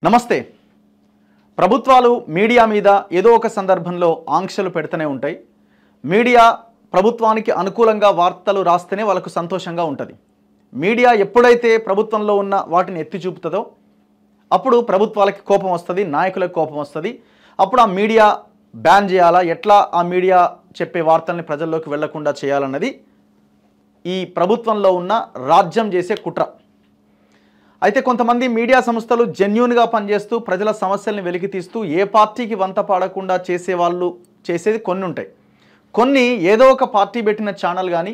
నమస్తే. ప్రభుత్వాలు మీడియా మీద ఏదో ఒక సందర్భంలో ఆంక్షలు పెడుతూనే ఉంటాయి. మీడియా ప్రభుత్వానికి అనుకూలంగా వార్తలు రాస్తేనే వాళ్ళకు సంతోషంగా ఉంటుంది. మీడియా ఎప్పుడైతే ప్రభుత్వంలో ఉన్న వాటిని ఎత్తి చూపుతుందో అప్పుడు ప్రభుత్వాలకి కోపం వస్తుంది, నాయకులకు కోపం వస్తుంది. అప్పుడు ఆ మీడియా బ్యాన్ చేయాలా, ఎట్లా ఆ మీడియా చెప్పే వార్తల్ని ప్రజల్లోకి వెళ్లకుండా చేయాలన్నది ఈ ప్రభుత్వంలో ఉన్న రాజ్యం చేసే కుట్ర. అయితే కొంతమంది మీడియా సంస్థలు జెన్యూన్గా పనిచేస్తూ ప్రజల సమస్యల్ని వెలికి తీస్తూ ఏ పార్టీకి వంత పాడకుండా చేసేవాళ్ళు చేసేది కొన్ని ఉంటాయి. కొన్ని ఏదో ఒక పార్టీ పెట్టిన ఛానల్ కానీ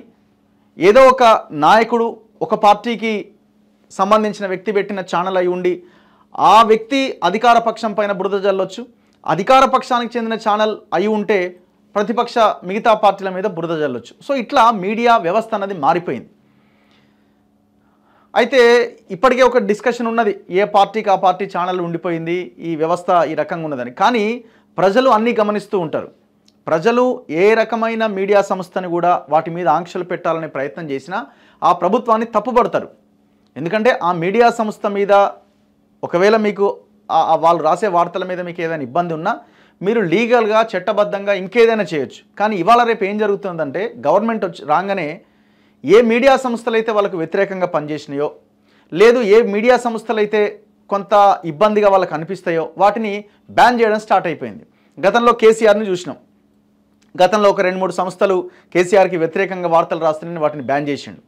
ఏదో ఒక నాయకుడు ఒక పార్టీకి సంబంధించిన వ్యక్తి పెట్టిన ఛానల్ అయి ఉండి ఆ వ్యక్తి అధికార పక్షం పైన బురద జల్లొచ్చు, అధికార పక్షానికి చెందిన ఛానల్ అయి ఉంటే ప్రతిపక్ష మిగతా పార్టీల మీద బురద జల్లొచ్చు. సో ఇట్లా మీడియా వ్యవస్థ అన్నది మారిపోయింది. అయితే ఇప్పటికే ఒక డిస్కషన్ ఉన్నది, ఏ పార్టీకి ఆ పార్టీ ఛానల్ ఉండిపోయింది, ఈ వ్యవస్థ ఈ రకంగా ఉన్నదని. కానీ ప్రజలు అన్నీ గమనిస్తూ ఉంటారు. ప్రజలు ఏ రకమైన మీడియా సంస్థని కూడా వాటి మీద ఆంక్షలు పెట్టాలనే ప్రయత్నం చేసినా ఆ ప్రభుత్వాన్ని తప్పుపడతారు. ఎందుకంటే ఆ మీడియా సంస్థ మీద ఒకవేళ మీకు వాళ్ళు రాసే వార్తల మీద మీకు ఏదైనా ఇబ్బంది ఉన్నా మీరు లీగల్గా చట్టబద్ధంగా ఇంకేదైనా చేయొచ్చు. కానీ ఇవాళ రేపు ఏం జరుగుతుందంటే గవర్నమెంట్ రాగానే ఏ మీడియా సంస్థలు అయితే వాళ్ళకు వ్యతిరేకంగా పనిచేసినాయో, లేదు ఏ మీడియా సంస్థలు అయితే కొంత ఇబ్బందిగా వాళ్ళకు అనిపిస్తాయో వాటిని బ్యాన్ చేయడం స్టార్ట్ అయిపోయింది. గతంలో కేసీఆర్ని చూసినాం. గతంలో ఒక 2-3 సంస్థలు కేసీఆర్కి వ్యతిరేకంగా వార్తలు రాస్తున్నాయని వాటిని బ్యాన్ చేసిండు.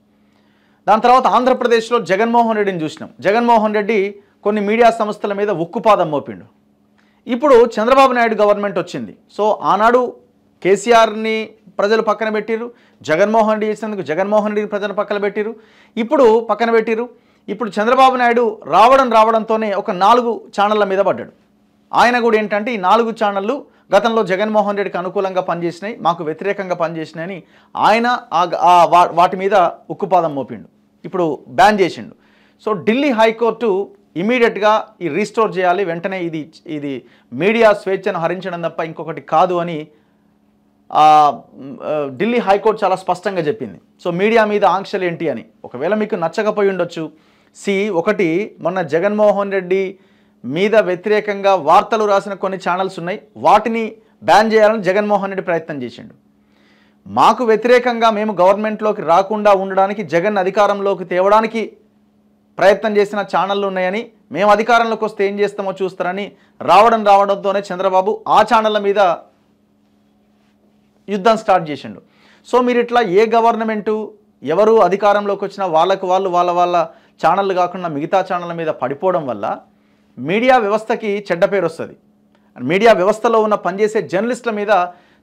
దాని తర్వాత ఆంధ్రప్రదేశ్లో జగన్మోహన్ రెడ్డిని చూసినాం. జగన్మోహన్ రెడ్డి కొన్ని మీడియా సంస్థల మీద ఉక్కుపాదం మోపిండు. ఇప్పుడు చంద్రబాబు నాయుడు గవర్నమెంట్ వచ్చింది. సో ఆనాడు కేసీఆర్ని ప్రజలు పక్కన పెట్టిరు, జగన్మోహన్ రెడ్డి చేసినందుకు జగన్మోహన్ రెడ్డిని ప్రజలు పక్కన పెట్టిరు, ఇప్పుడు పక్కన పెట్టిరు. ఇప్పుడు చంద్రబాబు నాయుడు రావడంతోనే ఒక 4 ఛానళ్ళ మీద పడ్డాడు. ఆయన కూడా ఏంటంటే ఈ 4 ఛానళ్ళు గతంలో జగన్మోహన్ రెడ్డికి అనుకూలంగా పనిచేసినాయి, మాకు వ్యతిరేకంగా పనిచేసినాయని ఆయన వాటి మీద ఉక్కుపాదం మోపిండు. ఇప్పుడు బ్యాన్ చేసిండు. సో ఢిల్లీ హైకోర్టు ఇమీడియట్గా ఈ రీస్టోర్ చేయాలి, వెంటనే ఇది మీడియా స్వేచ్ఛను హరించడం తప్ప ఇంకొకటి కాదు అని ఢిల్లీ హైకోర్టు చాలా స్పష్టంగా చెప్పింది. సో మీడియా మీద ఆంక్షలు ఏంటి అని ఒకవేళ మీకు నచ్చకపోయి ఉండొచ్చు. ఒకటి మొన్న జగన్మోహన్ రెడ్డి మీద వ్యతిరేకంగా వార్తలు రాసిన కొన్ని ఛానల్స్ ఉన్నాయి, వాటిని బ్యాన్ చేయాలని జగన్మోహన్ రెడ్డి ప్రయత్నం చేసిండు. మాకు వ్యతిరేకంగా మేము గవర్నమెంట్లోకి రాకుండా ఉండడానికి, జగన్ అధికారంలోకి తేవడానికి ప్రయత్నం చేసిన ఛానళ్ళు ఉన్నాయని, మేము అధికారంలోకి వస్తే ఏం చేస్తామో చూస్తారని రావడంతోనే చంద్రబాబు ఆ ఛానళ్ళ మీద యుద్ధం స్టార్ట్ చేసిండు. సో మీరు ఇట్లా ఏ గవర్నమెంటు ఎవరు అధికారంలోకి వచ్చినా వాళ్ళ ఛానళ్ళు కాకుండా మిగతా ఛానళ్ళ మీద పడిపోవడం వల్ల మీడియా వ్యవస్థకి చెడ్డ పేరు వస్తుంది. మీడియా వ్యవస్థలో ఉన్న పనిచేసే జర్నలిస్టుల మీద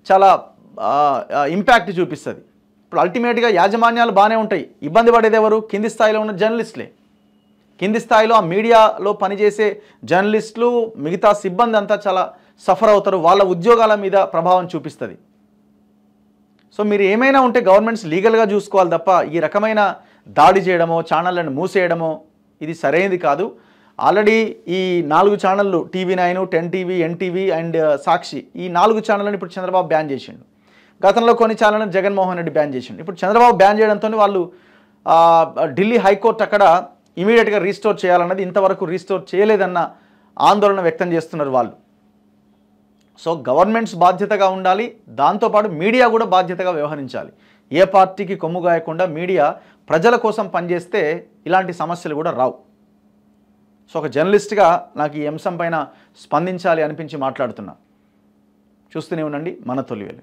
చాలా ఇంపాక్ట్ చూపిస్తుంది. ఇప్పుడు అల్టిమేట్గా యాజమాన్యాలు బాగానే ఉంటాయి, ఇబ్బంది పడేది ఎవరు? కింది స్థాయిలో ఉన్న జర్నలిస్టులే. కింది స్థాయిలో ఆ మీడియాలో పనిచేసే జర్నలిస్టులు మిగతా సిబ్బంది అంతా చాలా సఫర్ అవుతారు, వాళ్ళ ఉద్యోగాల మీద ప్రభావం చూపిస్తుంది. సో మీరు ఏమైనా ఉంటే గవర్నమెంట్స్ లీగల్గా చూసుకోవాలి తప్ప ఈ రకమైన దాడి చేయడమో ఛానళ్ళను మూసేయడమో ఇది సరైనది కాదు. ఆల్రెడీ ఈ 4 ఛానళ్ళు TV9, 10TV, NTV అండ్ సాక్షి, ఈ 4 ఛానళ్ళని ఇప్పుడు చంద్రబాబు బ్యాన్ చేసిండు. గతంలో కొన్ని ఛానళ్ళని జగన్మోహన్ రెడ్డి బ్యాన్ చేసిండు. ఇప్పుడు చంద్రబాబు బ్యాన్ చేయడంతో వాళ్ళు ఢిల్లీ హైకోర్టు అక్కడ ఇమీడియట్గా రీస్టోర్ చేయాలన్నది, ఇంతవరకు రీస్టోర్ చేయలేదన్న ఆందోళన వ్యక్తం చేస్తున్నారు వాళ్ళు. సో గవర్నమెంట్స్ బాధ్యతగా ఉండాలి, దాంతోపాటు మీడియా కూడా బాధ్యతగా వ్యవహరించాలి. ఏ పార్టీకి కొమ్ము గాయకుండా మీడియా ప్రజల కోసం పనిచేస్తే ఇలాంటి సమస్యలు కూడా రావు. సో ఒక జర్నలిస్ట్గా నాకు ఈ అంశం పైన స్పందించాలి అనిపించి మాట్లాడుతున్నా. చూస్తూనే ఉండండి మన తొలివేలు.